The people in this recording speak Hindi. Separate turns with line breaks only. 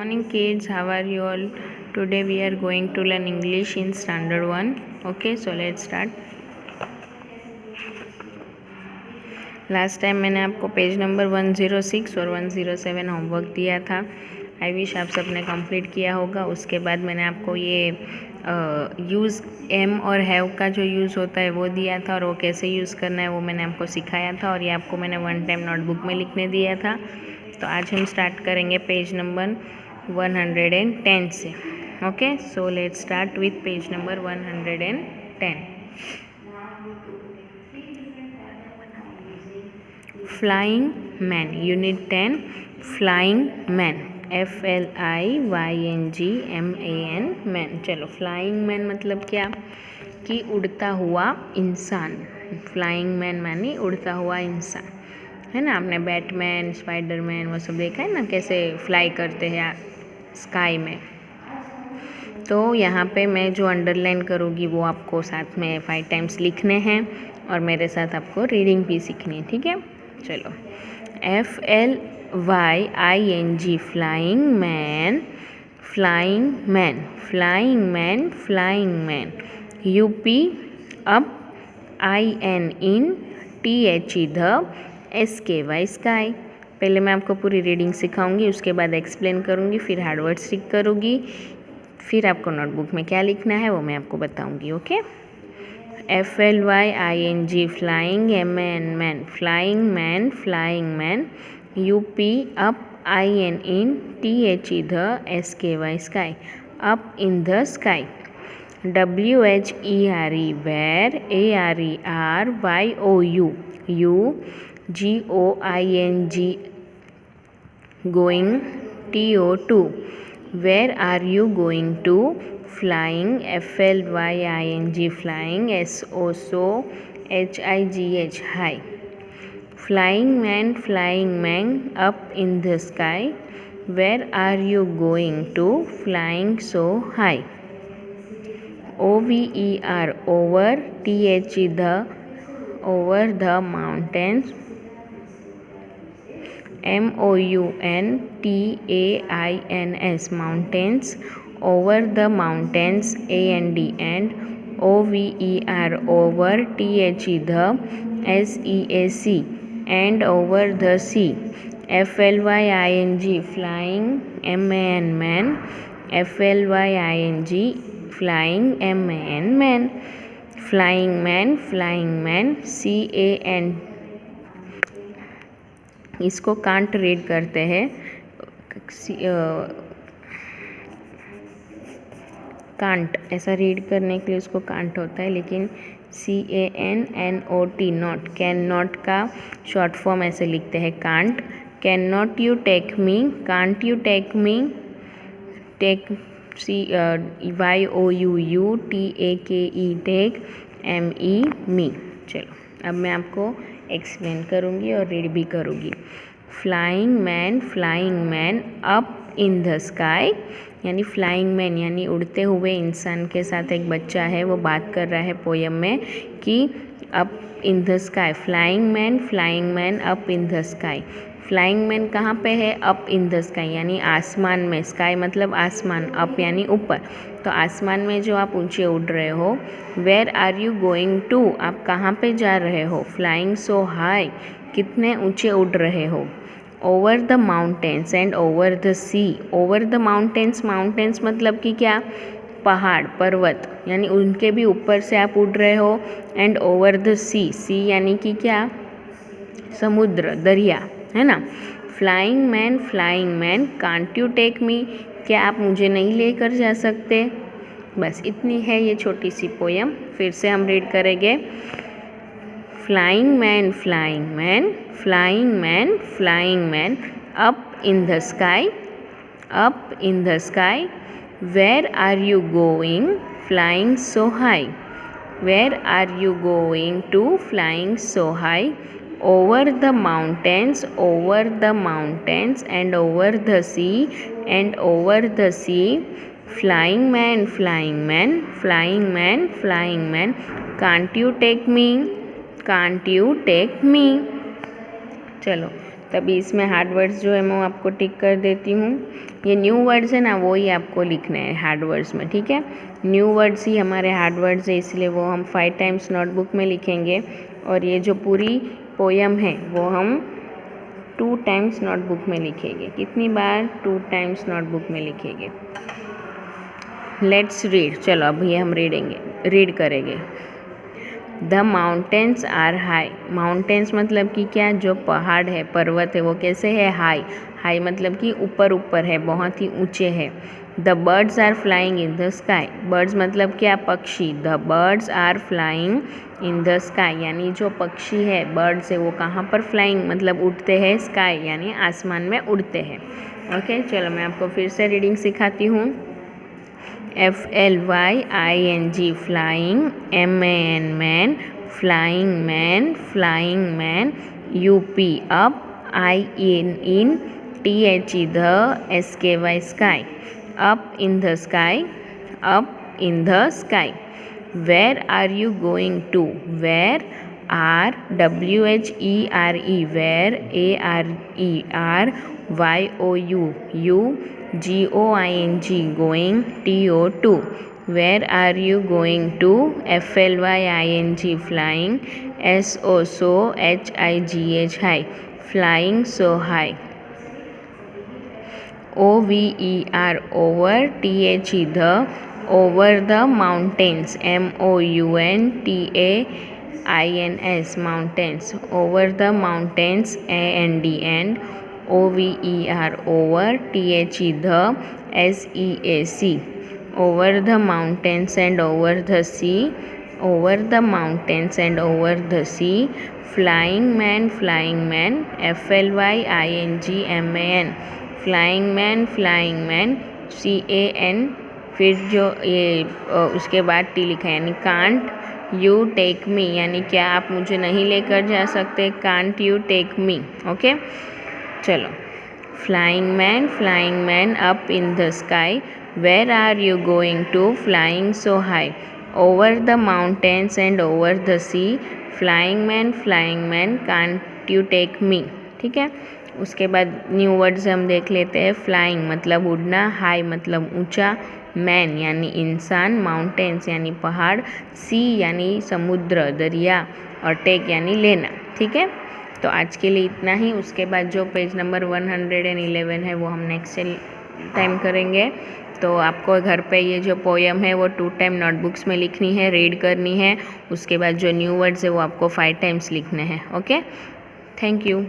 Morning kids, how are you all? Today we are going to learn English in standard 1. Okay, so let's start. Last time मैंने आपको पेज नंबर 106 और 107 होमवर्क दिया था. आई विश आप सबने कंप्लीट किया होगा. उसके बाद मैंने आपको ये यूज़ एम और हैव का जो यूज़ होता है वो दिया था और वो कैसे यूज़ करना है वो मैंने आपको सिखाया था और ये आपको मैंने वन टाइम नोटबुक में लिखने दिया था. तो आज हम स्टार्ट करेंगे पेज नंबर 110 से. Okay, so let's start with page number 110. Flying man, unit 10. Flying man, FLIYNGMAN man. चलो, फ्लाइंग मैन मतलब क्या कि उड़ता हुआ इंसान. फ्लाइंग मैन माने उड़ता हुआ इंसान, है ना. आपने बैटमैन, स्पाइडरमैन वो सब देखा है ना, कैसे फ्लाई करते हैं स्काई में. तो यहाँ पे मैं जो अंडरलाइन करूँगी वो आपको साथ में 5 टाइम्स लिखने हैं और मेरे साथ आपको रीडिंग भी सीखनी है. ठीक है, चलो. FLYING flying man, flying man, flying man, flying man. UP up, IN in, THE ध, SKY स्काई. पहले मैं आपको पूरी रीडिंग सिखाऊंगी, उसके बाद एक्सप्लेन करूंगी, फिर हार्ड वर्ड्स ट्रिक करूंगी, फिर आपको नोटबुक में क्या लिखना है वो मैं आपको बताऊंगी. Okay. FLYING flying man, man, flying man, flying man. UP up, IN in, THE ध, SKY sky. Up in the sky. WHERE where, ARERYOU you, GOING going, TO2 where are you going to. Flying, FLYING flying, SO HIGH high. Flying man up in the sky. Where are you going to. Flying so high. OVER over, THE the, over the mountains. MOUNTAINS mountains, over the mountains. AND and, OVER over, THE the, SEAC and over the sea. FLYING flying, MAN man, FLYING flying, MAN man. Flying man, CAN. इसको कांट रीड करते हैं. कांट ऐसा रीड करने के लिए उसको कांट होता है, लेकिन CANNOT नॉट, कैन नॉट का शॉर्ट फॉर्म ऐसे लिखते हैं can't. Can not you take me, can't you take me. Take, YOUU TAKE take, ME me. चलो, अब मैं आपको एक्सप्लेन करूँगी और रीड भी करूँगी. Flying man up in the sky, यानी फ्लाइंग मैन यानी उड़ते हुए इंसान के साथ एक बच्चा है, वो बात कर रहा है पोयम में कि up in the sky. Flying man up in the sky. Flying man कहाँ पे है. अप इन द स्काई यानी आसमान में. स्काई मतलब आसमान, अप यानी ऊपर. तो आसमान में जो आप ऊंचे उड़ रहे हो. Where are you going to, आप कहाँ पे जा रहे हो. फ्लाइंग सो हाई, कितने ऊंचे उड़ रहे हो. Over the mountains and over the sea. Over the mountains, mountains मतलब कि क्या, पहाड़, पर्वत, यानी उनके भी ऊपर से आप उड़ रहे हो. And over the sea, sea यानी कि क्या, समुद्र, दरिया, है ना. Flying man can't you take me, क्या आप मुझे नहीं लेकर जा सकते. बस इतनी है ये छोटी सी पोयम. फिर से हम रीड करेंगे. Flying man up in the sky. Where are you going. Flying so high. Where are you going to. Flying so high. Over the mountains and over the sea. Flying man, can't you take me. चलो, तो तभी इसमें हार्ड वर्ड्स जो है मैं आपको टिक कर देती हूँ। ये न्यू वर्ड्स है ना, वो ही आपको लिखने हैं हार्ड वर्ड्स में, ठीक है। न्यू वर्ड्स ही हमारे हार्ड वर्ड्स है, इसलिए वो हम 5 टाइम्स नोटबुक में लिखेंगे। और ये जो पूरी पोयम है वो हम 2 टाइम्स नोटबुक में लिखेंगे। कितनी बार? 2 टाइम्स नोटबुक में लिखेंगे। Let's read. चलो अब ये हम रीड करेंगे। The mountains are high. Mountains मतलब कि क्या? जो पहाड़ है, पर्वत है, वो कैसे है? हाई। हाई मतलब कि ऊपर ऊपर है, बहुत ही ऊंचे है। The birds are flying in the sky. Birds मतलब क्या? पक्षी। The birds are flying in the sky, यानी जो पक्षी है, बर्ड्स है, वो कहाँ पर फ्लाइंग मतलब उड़ते हैं? स्काई यानी आसमान में उड़ते हैं। ओके, चलो मैं आपको फिर से रीडिंग सिखाती हूँ। FLYING flying, MAN man, flying man, flying man, UP up, in THE the SKY sky, up in the sky, up in the sky. Where are you going to? Where are WHERE, where ARERYOU GOING going TO2. Where are you going to? FLYING flying, SOHIGH high, flying so high. OVER over, THE the, over the mountains, MOUNTAINS mountains, over the mountains, AND OVER over, THE the, SEAC, over the mountains and over the sea, over the mountains and over the sea. Flying man, FLYING MAN, flying man CAN, फिर जो ये उसके बाद टी लिखा है, यानी कांट यू टेक मी, यानी क्या आप मुझे नहीं लेकर जा सकते? Can't you take me. Okay, चलो। Flying man up in the sky, where are you going to? Flying so high, over the mountains and over the sea. Flying man can't you take me. ठीक है, उसके बाद न्यू वर्ड्स हम देख लेते हैं। फ्लाइंग मतलब उड़ना, हाई मतलब ऊंचा, मैन यानी इंसान, माउंटेन्स यानी पहाड़, सी यानी समुद्र, दरिया, और टेक यानी लेना। ठीक है, तो आज के लिए इतना ही। उसके बाद जो पेज नंबर 111 है वो हम नेक्स्ट टाइम करेंगे। तो आपको घर पे ये जो पोयम है वो 2 टाइम नोटबुक्स में लिखनी है, रीड करनी है। उसके बाद जो न्यू वर्ड्स है वो आपको 5 टाइम्स लिखने हैं। Okay, thank you.